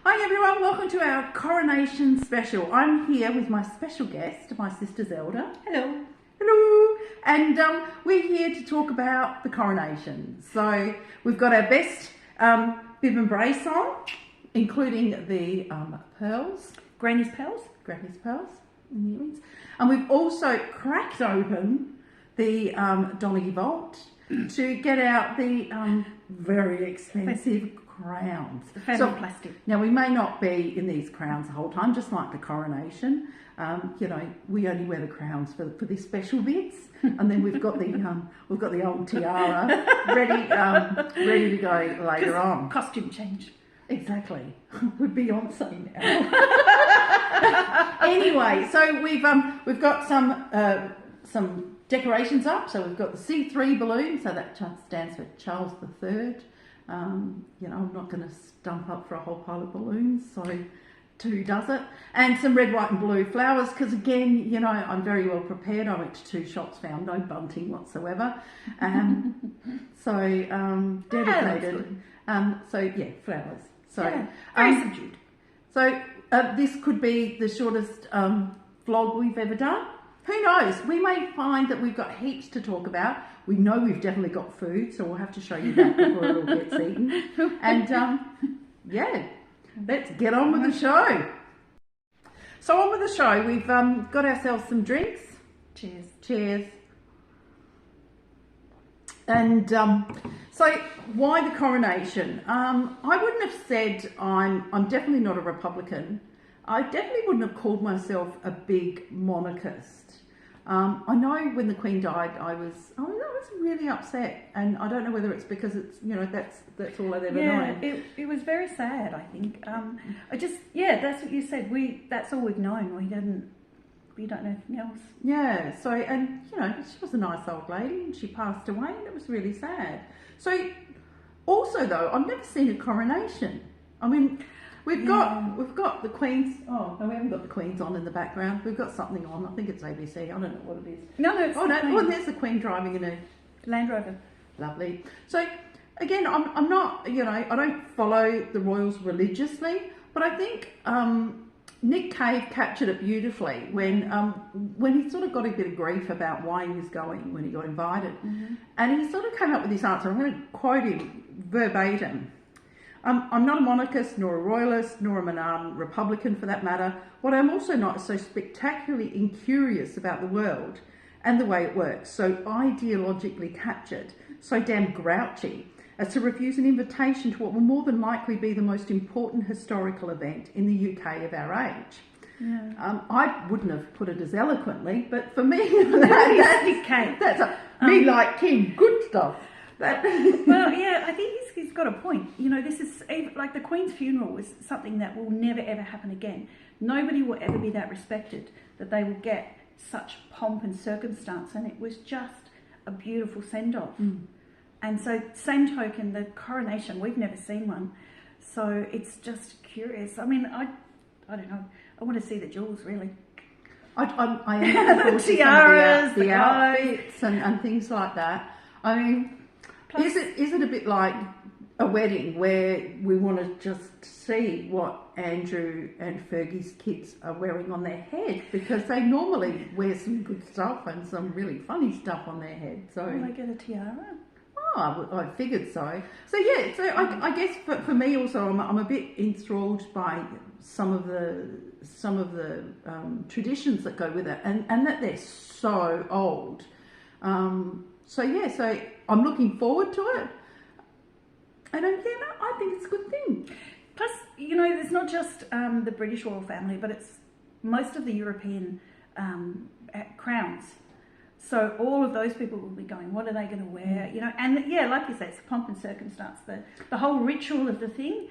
Hi everyone, welcome to our coronation special. I'm here with my special guest, my sister Zelda. Hello. Hello. And we're here to talk about the coronation. So we've got our best bib and brace on, including the pearls. Granny's pearls. Granny's pearls. And we've also cracked open the Donaghy Vault to get out the very expensive crowns. The family plastic. Now we may not be in these crowns the whole time, just like the coronation. You know, we only wear the crowns for these special bits, and then we've got the old tiara ready to go later on. Costume change. Exactly. We're Beyonce now. Anyway, so we've got some decorations up. So we've got the C3 balloon, so that stands for Charles III. You know, I'm not going to stump up for a whole pile of balloons, so two does it. And some red, white and blue flowers, because again, you know, I'm very well prepared. I went to 2 shops, found no bunting whatsoever. Dedicated. So yeah, flowers. So yeah, very subdued. So this could be the shortest vlog we've ever done. Who knows? We may find that we've got heaps to talk about. We know we've definitely got food, so we'll have to show you that before it all gets eaten. And yeah, let's get on with the show. So on with the show, we've got ourselves some drinks. Cheers. Cheers. And so why the coronation? I wouldn't have said I'm definitely not a Republican. I definitely wouldn't have called myself a big monarchist. I know when the Queen died, I was really upset, and I don't know whether it's because it's, you know, that's all I've ever known. Yeah, it was very sad. I think that's what you said. That's all we've known. We don't know anything else. Yeah. So, and you know, she was a nice old lady, and she passed away, and it was really sad. So, also though, I've never seen a coronation. I mean, we've got the Queen's. Oh no, we haven't got the Queen's on in the background. We've got something on. I think it's ABC. I don't know what it is. No, it's and there's the Queen driving in a Land Rover. Lovely. So again, I'm not, you know, I don't follow the royals religiously, but I think Nick Cave captured it beautifully when he sort of got a bit of grief about why he was going when he got invited, and he sort of came up with this answer. I'm going to quote him verbatim. I'm not a monarchist, nor a royalist, nor a Republican for that matter. What I'm also not is so spectacularly incurious about the world and the way it works, so ideologically captured, so damn grouchy, as to refuse an invitation to what will more than likely be the most important historical event in the UK of our age. Yeah. I wouldn't have put it as eloquently, but for me, that's me like King, good stuff. Well, yeah, I think he's got a point. You know, this is like the Queen's funeral is something that will never ever happen again. Nobody will ever be that respected that they will get such pomp and circumstance, and it was just a beautiful send-off. And so, same token, the coronation, we've never seen one, so it's just curious. I mean, I don't know, I want to see the jewels, really. I am the tiaras, the outfits and things like that. I mean, is it a bit like a wedding where we want to just see what Andrew and Fergie's kids are wearing on their head, because they normally wear some good stuff and some really funny stuff on their head. So will they get a tiara? Oh, I figured so. So yeah, so I guess for me also, I'm a bit enthralled by some of the traditions that go with it, and that they're so old. So yeah, so I'm looking forward to it. And again, I think it's a good thing. Plus, you know, there's not just the British royal family, but it's most of the European crowns. So all of those people will be going, what are they going to wear? You know, and yeah, like you say, it's pomp and circumstance. The whole ritual of the thing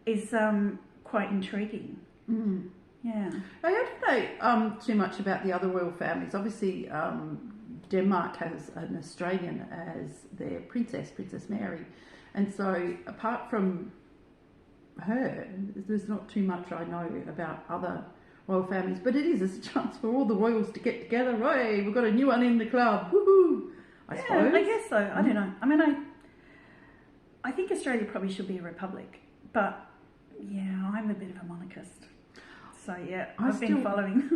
is quite intriguing. Yeah. I don't know too much about the other royal families. Obviously, Denmark has an Australian as their Princess Mary. And so apart from her, there's not too much I know about other royal families, but it is a chance for all the royals to get together. Hey, we've got a new one in the club. Woohoo! I suppose. I guess so. I don't know. I mean, I think Australia probably should be a republic, but Yeah, I'm a bit of a monarchist. So yeah, I I've been following.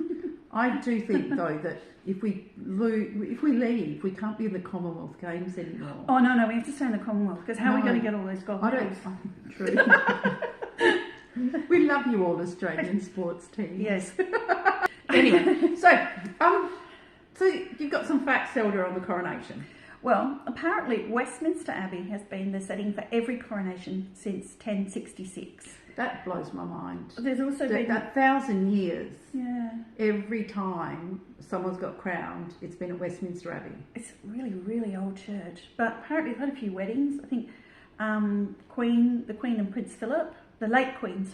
I do think though that if we leave, we can't be in the Commonwealth Games anymore. Oh no, we have to stay in the Commonwealth because how are we going to get all those gold I medals? don't. True. We love you all, Australian sports teams. Yes. Anyway, so you've got some facts, Zelda, on the coronation. Well, apparently Westminster Abbey has been the setting for every coronation since 1066. That blows my mind. There's also been that 1,000 years. Yeah. Every time someone's got crowned, it's been at Westminster Abbey. It's a really, really old church. But apparently we've had a few weddings. I think the Queen and Prince Philip, the late Queen,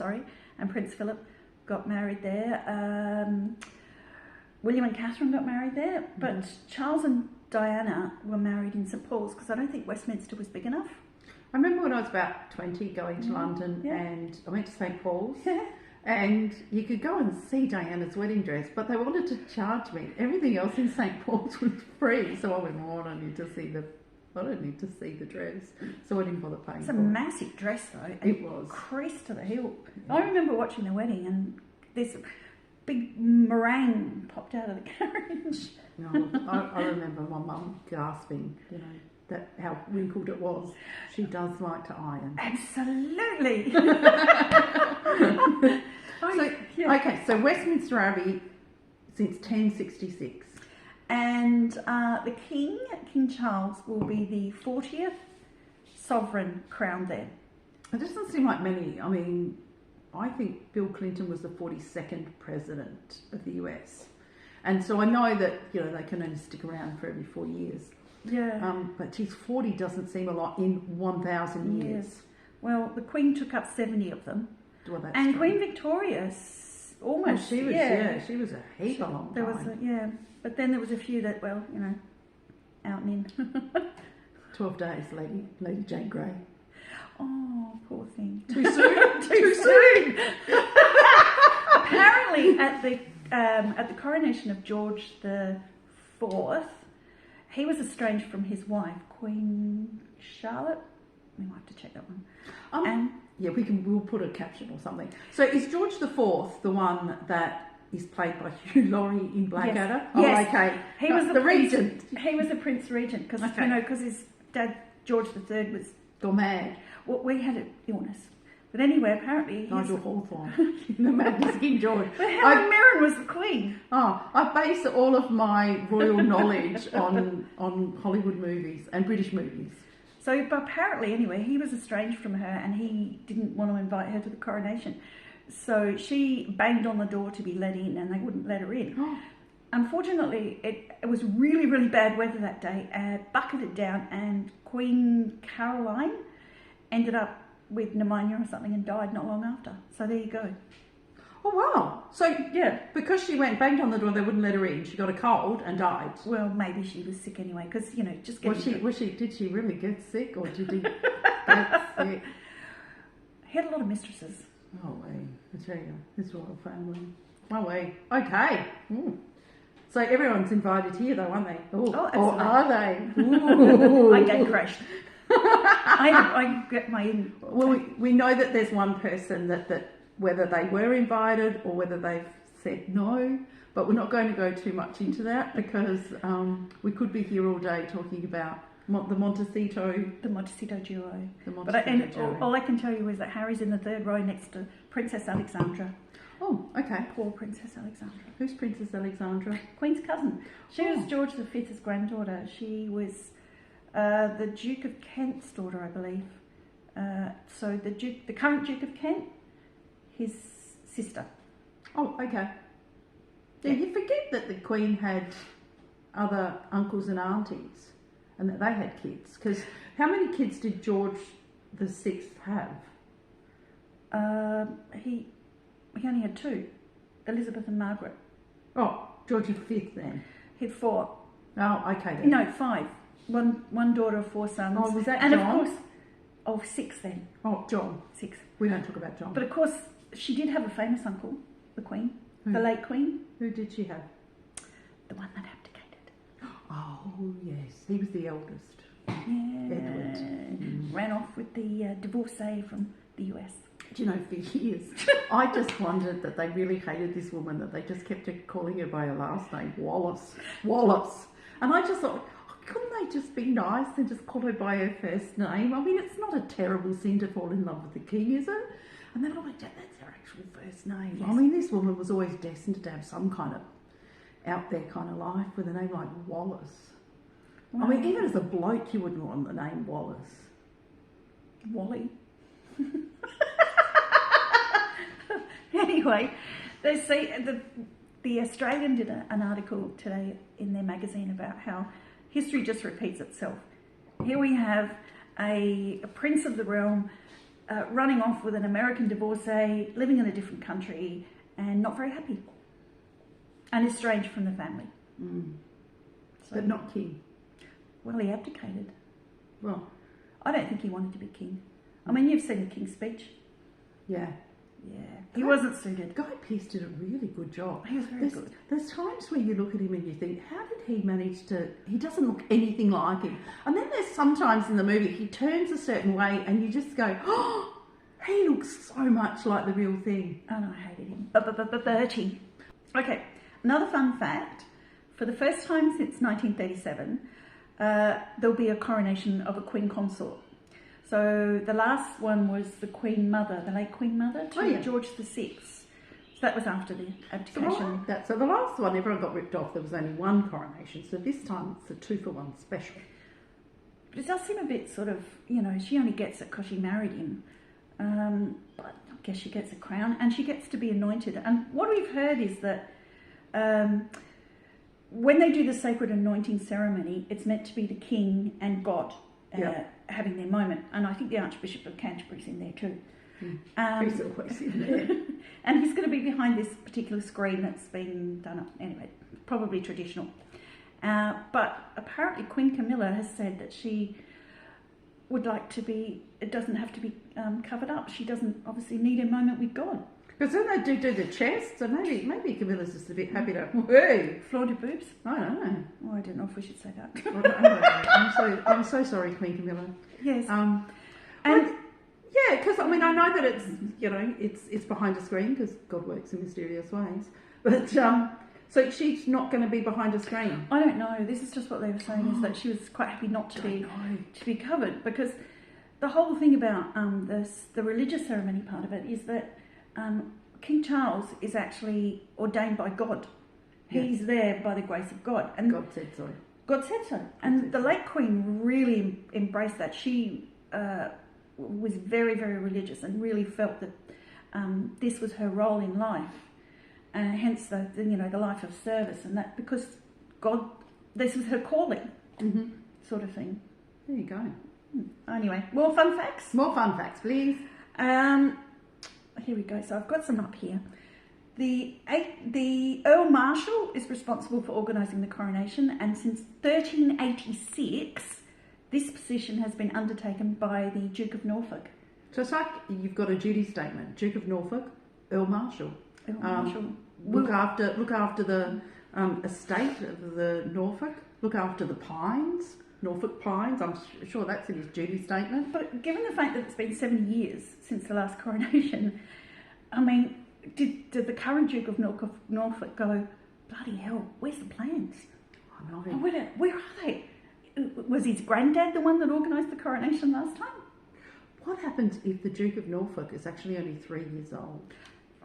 and Prince Philip got married there. William and Catherine got married there. But Charles and Diana were married in St Paul's because I don't think Westminster was big enough. I remember when I was about 20 going to London and I went to St Paul's and you could go and see Diana's wedding dress, but they wanted to charge me. Everything else in St Paul's was free, so I went, I don't need to see the dress, so I didn't bother paying for it. It's a massive dress though. It was. Creased to the heel. Yeah. I remember watching the wedding and this big meringue popped out of the carriage. No, I remember my mum gasping, that how wrinkled it was. She does like to iron. Absolutely. So Westminster Abbey since 1066. And the King Charles, will be the 40th sovereign crowned there. It doesn't seem like many. I mean, I think Bill Clinton was the 42nd president of the US. And so I know that, they can only stick around for every 4 years. Yeah. But geez, 40 doesn't seem a lot in 1,000 years. Yes. Well, the Queen took up 70 of them. Well, that's and true. Queen Victoria almost. She was a heap a long time. But then there was a few that, out and in. 12 days, Lady Jane Grey. Oh, poor thing. Too soon? Too soon! Apparently, at the coronation of George the IV, he was estranged from his wife, Queen Charlotte. We might have to check that one. We'll put a caption or something. So is George IV the one that is played by Hugh Laurie in Blackadder? Yes. Oh, okay. He was the regent. He was the Prince Regent because because his dad George III was gone mad. Well, we had an illness. But anyway, apparently... Nigel Hawthorne in The Madness of King George. But Helen Mirren was the Queen. Oh, I base all of my royal knowledge on Hollywood movies and British movies. So, but apparently, anyway, he was estranged from her and he didn't want to invite her to the coronation. So she banged on the door to be let in and they wouldn't let her in. Oh. Unfortunately, it was really, really bad weather that day. Bucketed down and Queen Caroline ended up with pneumonia or something and died not long after. So there you go. Oh wow! So because she banged on the door, they wouldn't let her in. She got a cold and died. Well, maybe she was sick anyway, because just getting. Did she really get sick, or did he get sick? He had a lot of mistresses. Oh wait, I tell you, this royal family. Oh wait, okay. So everyone's invited here, though, aren't they? Or are they? Ooh. I gate crashed. I get my in. Well, we know that there's one person that whether they were invited or whether they've said no, but we're not going to go too much into that because we could be here all day talking about the Montecito duo. Duo. All I can tell you is that Harry's in the third row next to Princess Alexandra. Oh, okay. Poor Princess Alexandra. Who's Princess Alexandra? Queen's cousin. She was George V's granddaughter. She was the Duke of Kent's daughter, I believe. So the current Duke of Kent, his sister. Oh, okay. Yeah, you forget that the Queen had other uncles and aunties and that they had kids. Because how many kids did George VI have? He only had two, Elizabeth and Margaret. Oh, George V then? He had four. Oh, okay then. No, five. One daughter of four sons. Oh, was that and John? Of course, six then. Oh, John. Six. We don't talk about John. But of course, she did have a famous uncle, the Queen, the late Queen. Who did she have? The one that abdicated. Oh, yes. He was the eldest. Yeah. Edward. Ran off with the divorcee from the US. Do you know, for years, I just wondered that they really hated this woman, that they just kept calling her by her last name, Wallace. Wallace. And I just thought, couldn't they just be nice and just call her by her first name? I mean, it's not a terrible sin to fall in love with the king, is it? And then I went, that's her actual first name. Yes. I mean, this woman was always destined to have some kind of out there kind of life with a name like Wallace. Wow. I mean, even as a bloke, you wouldn't want the name Wallace. Wally. Anyway, the Australian did an article today in their magazine about how history just repeats itself. Here we have a prince of the realm running off with an American divorcee, living in a different country, and not very happy, and estranged from the family. So, but not king. Well, he abdicated. Well, I don't think he wanted to be king. I mean, you've seen the King's Speech. Yeah. Yeah, he wasn't suited. Guy Pearce did a really good job. He was very good. There's times where you look at him and you think, how did he manage to... He doesn't look anything like him. And then there's sometimes in the movie he turns a certain way and you just go, oh, he looks so much like the real thing. Oh, no, I hated him. Bertie. Okay, another fun fact. For the first time since 1937, there'll be a coronation of a Queen Consort. So the last one was the Queen Mother, the late Queen Mother, to George VI. So that was after the abdication. So the last one, everyone got ripped off. There was only one coronation. So this time it's a 2-for-1 special. But it does seem a bit sort of, you know, she only gets it because she married him. But I guess she gets a crown and she gets to be anointed. And what we've heard is that when they do the sacred anointing ceremony, it's meant to be the king and God having their moment. And I think the Archbishop of Canterbury's in there too. He's always in there. And he's going to be behind this particular screen that's been done up. Anyway, probably traditional. But apparently Queen Camilla has said that she would like to be, it doesn't have to be covered up. She doesn't obviously need a moment with God. Because then they do the chest, so maybe Camilla's just a bit happy to, hey, flaunt her boobs. I don't know. Oh, I don't know if we should say that. I'm so sorry, Queen Camilla. Yes. Yeah, because I mean I know that it's it's behind a screen because God works in mysterious ways, but so she's not going to be behind a screen. I don't know. This is just what they were saying is that she was quite happy not to be covered, because the whole thing about the religious ceremony part of it is that King Charles is actually ordained by God. He's there by the grace of God, and God said so. God said so, and the late Queen really embraced that. She was very, very religious and really felt that this was her role in life, and hence the life of service, and that because God, this was her calling, sort of thing. There you go. Anyway, more fun facts. More fun facts, please. Here we go. So I've got some up here. The Earl Marshal is responsible for organising the coronation, and since 1386, this position has been undertaken by the Duke of Norfolk. So it's like you've got a duty statement: Duke of Norfolk, Earl Marshal. Earl Marshal. Look after the estate of the Norfolk. Look after the Pines. Norfolk Pines, I'm sure that's in his duty statement. But given the fact that it's been 70 years since the last coronation, I mean, did the current Duke of Norfolk go, bloody hell, where's the plans? I know. Where are they? Was his granddad the one that organised the coronation last time? What happens if the Duke of Norfolk is actually only 3 years old?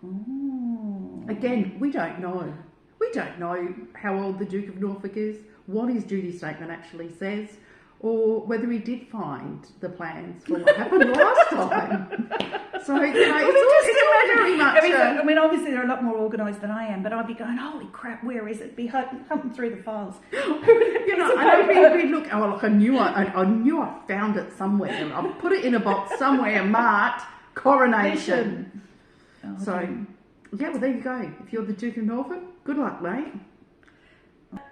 Oh. Again, we don't know. We don't know how old the Duke of Norfolk is, what his duty statement actually says, or whether he did find the plans for what happened last time. So, it's very much... I mean, obviously they're a lot more organised than I am, but I'd be going, holy crap, where is it? Be hunting through the files. Look, I knew I found it somewhere. I put it in a box somewhere marked Coronation. Oh, okay. So, yeah, well, there you go. If you're the Duke of Norfolk, good luck, mate.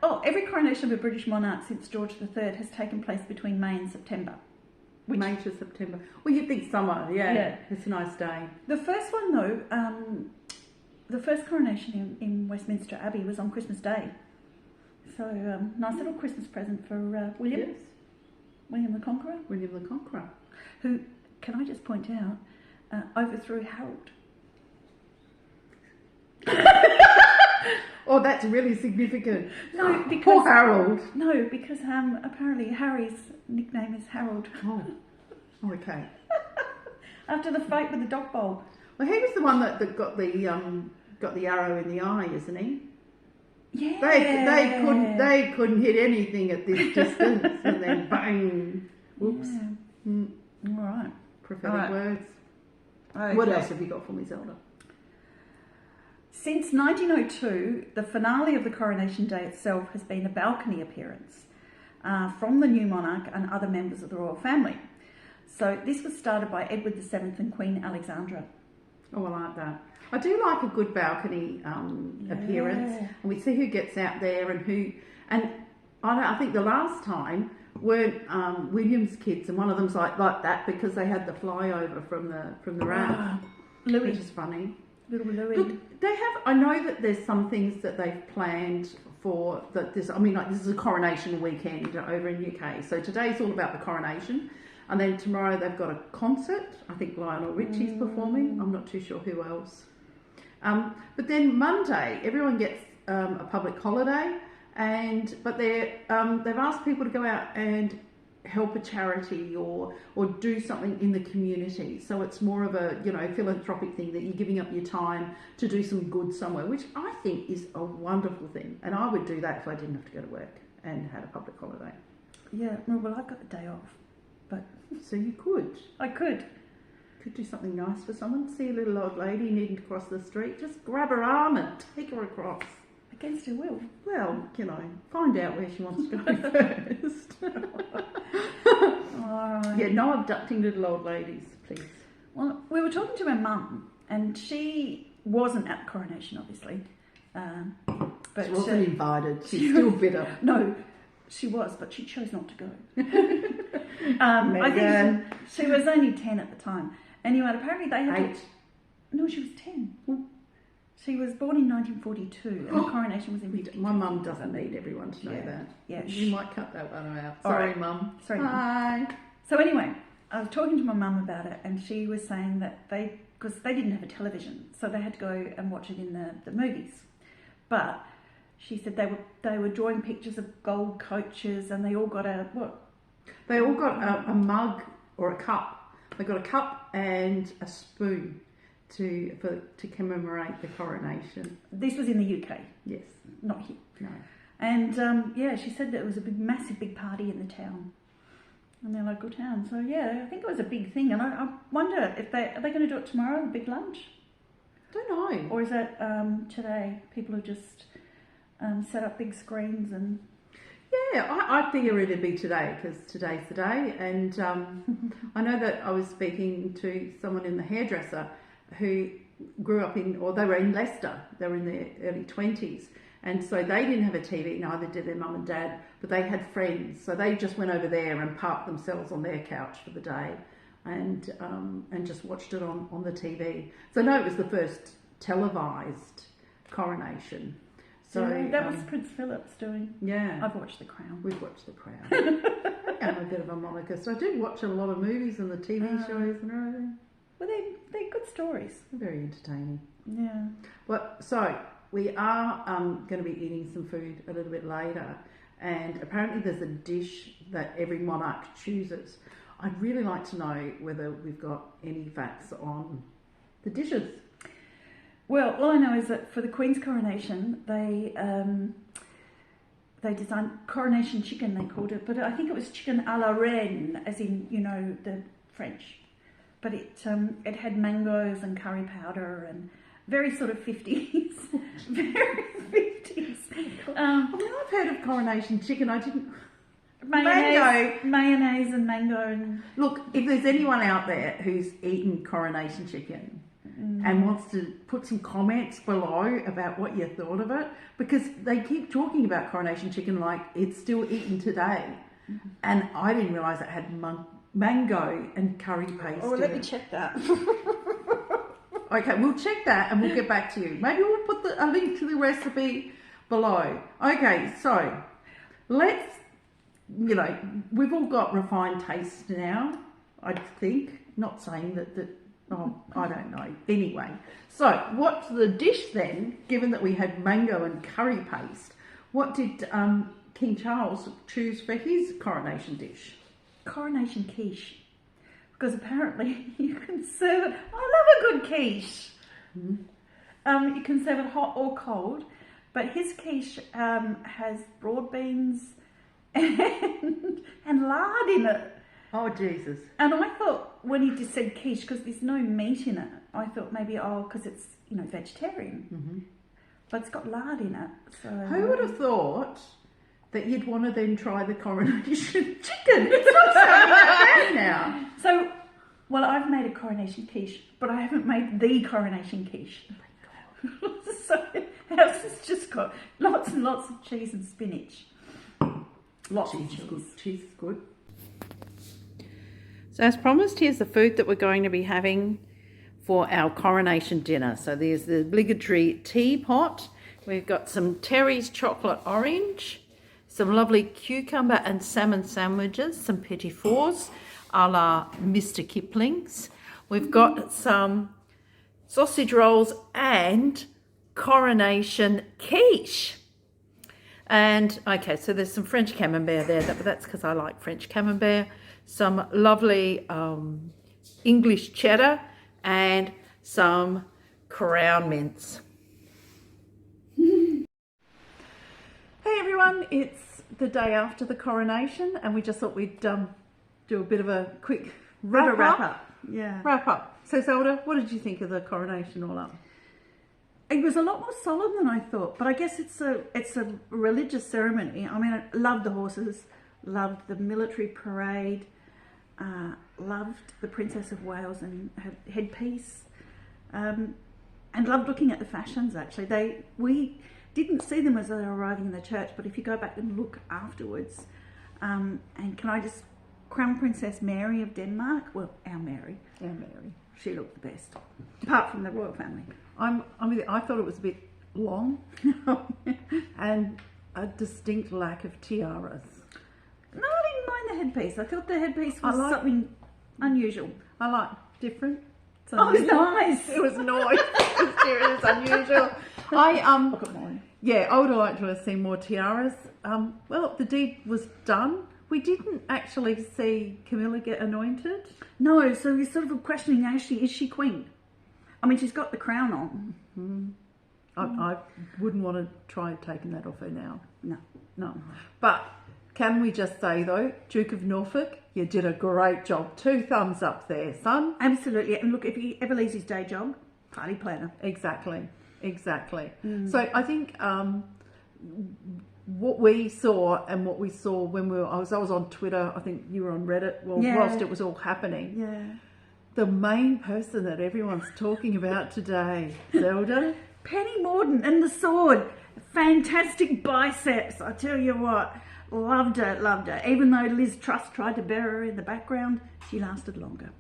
Oh, every coronation of a British monarch since George III has taken place between May and September. May to September. Well, you'd think summer, yeah. It's a nice day. The first one, though, the first coronation in Westminster Abbey was on Christmas Day. So, nice little Christmas present for William. Yes. William the Conqueror. William the Conqueror. Who, can I just point out, overthrew Harold. Oh, that's really significant. No, because Poor Harold. No, because apparently Harry's nickname is Harold. Oh, okay. After the fight with the dog bowl. Well, he was the one that got the arrow in the eye, isn't he? Yeah. They couldn't hit anything at this distance, and then bang. Whoops. Yeah. All right. Prophetic words. Okay. What else have you got for me, Zelda? Since 1902, the finale of the Coronation Day itself has been a balcony appearance from the new monarch and other members of the royal family. So this was started by Edward VII and Queen Alexandra. Oh, I like that. I do like a good balcony appearance, and we see who gets out there and who. And I think the last time weren't William's kids, and one of them's like that because they had the flyover from the ramp, Louis, which is funny. Little Louis. Look, they have. I know that there's some things that they've planned for that. This is a coronation weekend over in UK. So today's all about the coronation, and then tomorrow they've got a concert. I think Lionel Richie's performing. I'm not too sure who else. But then Monday, everyone gets a public holiday, but they've asked people to go out and help a charity or do something in the community. So it's more of a philanthropic thing that you're giving up your time to do some good somewhere, which I think is a wonderful thing. And I would do that if I didn't have to go to work and had a public holiday. Yeah, well, I've got the day off, but so you could. I could do something nice for someone. See a little old lady needing to cross the street, just grab her arm and take her across. Against her will. Well, find out where she wants to go first. Yeah, no abducting little old ladies, please. Well, we were talking to my mum, and she wasn't at the coronation, obviously. But she wasn't invited. She's still bitter. No, she was, but she chose not to go. I think she was only 10 at the time. Anyway, apparently they had 8. No, she was 10. She was born in 1942, and the coronation was in 52. My mum doesn't need everyone to know that. Yeah, you might cut that one out. Sorry, Mum. Sorry, Hi. Mum. So anyway, I was talking to my mum about it, and she was saying that because they didn't have a television, so they had to go and watch it in the movies. But she said they were drawing pictures of gold coaches, and they all got They all got a mug or a cup. They got a cup and a spoon to commemorate the coronation. This was in the UK. Yes. Not here. No. And she said that it was a massive big party in the town, in their local town. So yeah, I think it was a big thing, and I wonder if are they going to do it tomorrow, a big lunch? Don't know. Or is it today? People have just set up big screens and. Yeah, I figure it'd be today because today's the day, and I know that I was speaking to someone in the hairdresser who grew up they were in Leicester. They were in their early 20s, and so they didn't have a TV. Neither did their mum and dad, but they had friends, so they just went over there and parked themselves on their couch for the day, and just watched it on the TV. So no, it was the first televised coronation. So that was Prince Philip's doing. Yeah. I've watched The Crown. We've watched The Crown. I'm a bit of a monarchist. I do watch a lot of movies and the TV shows and everything. Well, they're good stories. They're very entertaining. Yeah. Well, so we are going to be eating some food a little bit later, and apparently there's a dish that every monarch chooses. I'd really like to know whether we've got any facts on the dishes. Well, all I know is that for the Queen's coronation, they designed coronation chicken, they called it, but I think it was chicken à la reine, as in, the French. But it had mangoes and curry powder and very sort of 50s. Very 50s. I've heard of coronation chicken. I didn't... Mayonnaise and mango. And... Look, if there's anyone out there who's eaten coronation chicken and wants to put some comments below about what you thought of it, because they keep talking about coronation chicken like it's still eaten today, and I didn't realise it had mango and curry paste. Oh, let me check that. Okay, we'll check that and we'll get back to you. Maybe we'll put a link to the recipe below. Okay, so let's, we've all got refined taste now, I think. Not saying that Oh, I don't know. Anyway, so what's the dish then, given that we had mango and curry paste? What did King Charles choose for his coronation dish? Coronation quiche. Because apparently you can serve it. I love a good quiche. You can serve it hot or cold. But his quiche has broad beans and lard in it. Oh, Jesus. And I thought when he just said quiche, because there's no meat in it, I thought maybe, because it's, vegetarian. But it's got lard in it. So Who would have thought that you'd want to then try the coronation chicken? It's not sounding that bad now. So, well, I've made a coronation quiche, but I haven't made the coronation quiche. So ours has just got lots and lots of cheese and spinach. Lots of cheese. Good. Cheese is good. So as promised, here's the food that we're going to be having for our coronation dinner. So there's the obligatory teapot. We've got some Terry's chocolate orange, some lovely cucumber and salmon sandwiches, some petit fours a la Mr. Kipling's. We've got some sausage rolls and coronation quiche. And okay, so there's some French camembert there, but that's because I like French camembert. Some lovely English cheddar and some crown mince. Hey everyone, it's the day after the coronation and we just thought we'd do a bit of a quick wrap up. Yeah. Wrap up. So Zelda, what did you think of the coronation all up? It was a lot more solemn than I thought, but I guess it's a religious ceremony. I mean, I loved the horses, loved the military parade, loved the Princess of Wales and her headpiece, and loved looking at the fashions. Actually, we didn't see them as they were arriving in the church, but if you go back and look afterwards, and can I just Crown Princess Mary of Denmark? Well, our Mary, she looked the best, apart from the royal family. I thought it was a bit long and a distinct lack of tiaras. No, I didn't mind the headpiece. I thought the headpiece was something unusual. I like different. It was nice. It was nice. It was unusual. Look at mine. Yeah, I would have liked to have seen more tiaras. Well, the deed was done. We didn't actually see Camilla get anointed. No, so you're sort of questioning, actually, is she queen? I mean, she's got the crown on. I wouldn't want to try taking that off her now. No. But can we just say, though, Duke of Norfolk, you did a great job. 2 thumbs up there, son. Absolutely. And look, if he ever leaves his day job, party planner. Exactly. So I think what we saw and what we saw when I was on Twitter, I think you were on Reddit, whilst it was all happening. Yeah. The main person that everyone's talking about today, Zelda. Penny Morden and the sword. Fantastic biceps, I tell you what. Loved her. Even though Liz Truss tried to bury her in the background, she lasted longer.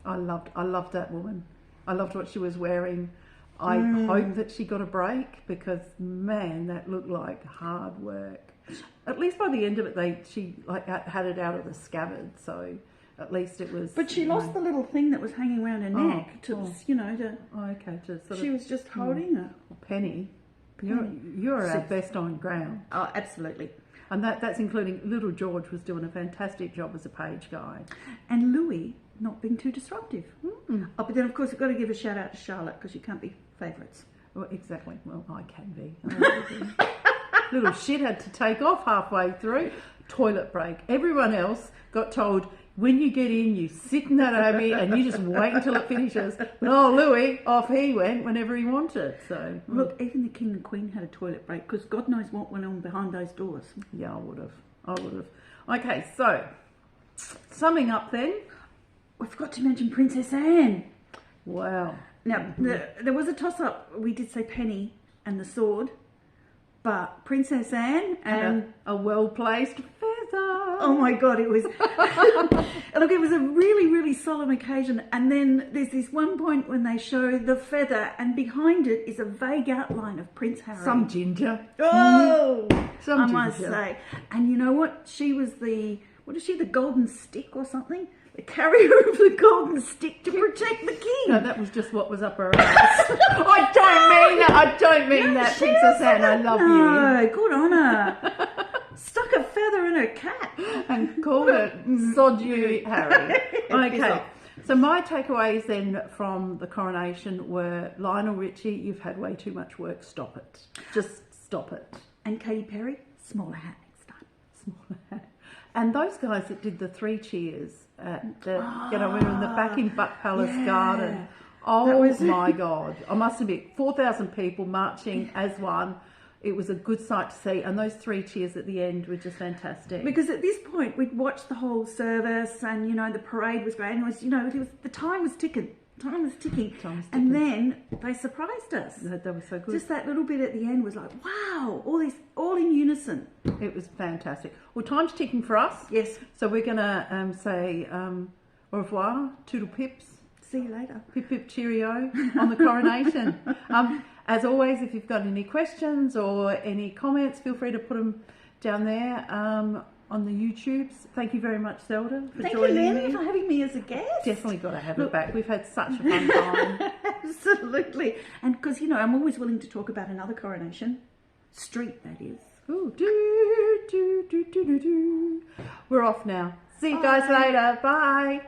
I loved that woman. I loved what she was wearing. I hope that she got a break because, man, that looked like hard work. At least by the end of it, she had it out of the scabbard, so at least it was. But she lost the little thing that was hanging around her neck she was just holding it. Penny, you're our best on ground. Oh, absolutely. And that's including little George was doing a fantastic job as a page guy. And Louis not being too disruptive. Oh, but then of course we've got to give a shout out to Charlotte because you can't be favourites. Well, exactly. Well, I can be. Little shit had to take off halfway through. Toilet break. Everyone else got told, when you get in, you sit in that Abby and you just wait until it finishes. But Louis, off he went whenever he wanted. So look, even the King and Queen had a toilet break because God knows what went on behind those doors. Yeah, I would have. Okay, so summing up then. We forgot to mention Princess Anne. Wow. Now, there was a toss-up. We did say Penny and the sword, but Princess Anne and a well-placed feather. Oh my God, it was... Look, it was a really, really solemn occasion. And then there's this one point when they show the feather and behind it is a vague outline of Prince Harry. Some ginger. Oh! Some I must say. And you know what? She was the... What is she? The golden stick or something? the carrier of the golden stick to protect the king. No, that was just what was up her ass. I don't mean that. I don't mean that, Princess Anne. I love you. No, good on her. Stuck a feather in her cap. And called it sod you, Harry. Piss Okay. off. So my takeaways then from the coronation were Lionel Richie, you've had way too much work. Stop it. Just stop it. And Katy Perry, smaller hat next time. Smaller hat. And those guys that did the 3 cheers at the, we were in the back in Buck Palace Garden. Oh my God. I must admit, 4,000 people marching as one. It was a good sight to see. And those 3 cheers at the end were just fantastic. Because at this point, we'd watched the whole service and, the parade was great. And it was, the time was ticking. Time was ticking. And then they surprised us. They were so good. Just that little bit at the end was like, wow, all in unison. It was fantastic. Well, time's ticking for us. Yes. So we're going to say au revoir, toodle pips. See you later. Pip pip cheerio on the coronation. As always, if you've got any questions or any comments, feel free to put them down there on the YouTubes. Thank you very much, Zelda, for joining Thank you, me. Lynn, for having me as a guest. Definitely got to have her back. We've had such a fun time. Absolutely. And because, I'm always willing to talk about another coronation. Street, that is. Ooh, do, do, do, do, do, do. We're off now. See you guys later. Bye.